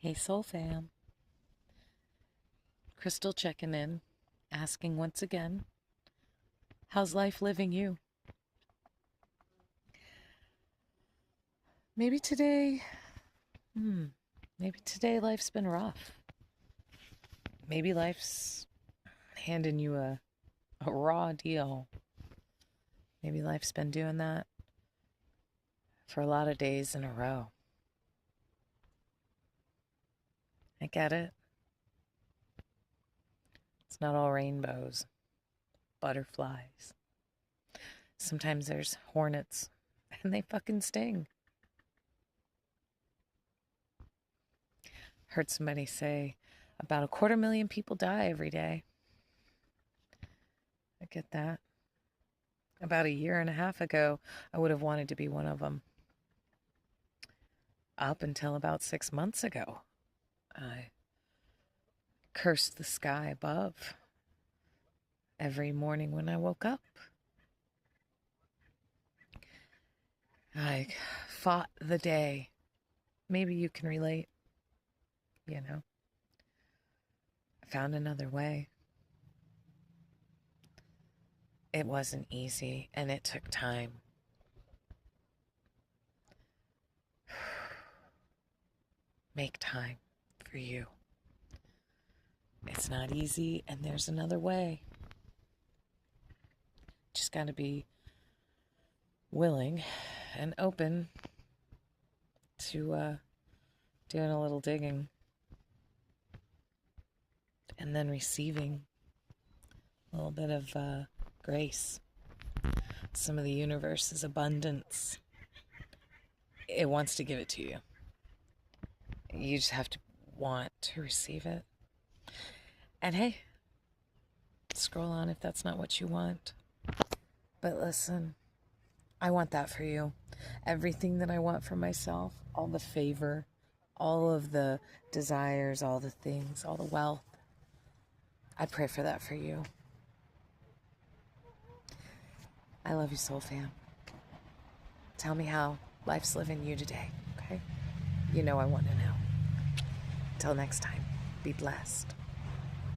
Hey, Soul Fam. Crystal checking in, asking once again, how's life living you? Maybe today, maybe today life's been rough. Maybe life's handing you a raw deal. Maybe life's been doing that for a lot of days in a row. I get it. It's not all rainbows, butterflies. Sometimes there's hornets, and they fucking sting. Heard somebody say about 250,000 people die every day. I get that. About a year and a half ago, I would have wanted to be one of them. Up until about 6 months ago, I cursed the sky above every morning when I woke up. I fought the day. Maybe you can relate, you know. I found another way. It wasn't easy and it took time. Make time for you. It's not easy and there's another way. Just got to be willing and open to doing a little digging and then receiving a little bit of grace. Some of the universe's abundance. It wants to give it to you. You just have to want to receive it. And hey, scroll on if that's not what you want. But listen, I want that for you. Everything that I want for myself, all the favor, all of the desires, all the things, all the wealth. I pray for that for you. I love you, Soul Fam. Tell me how life's living you today, okay? You know I want to know. Till next time, be blessed.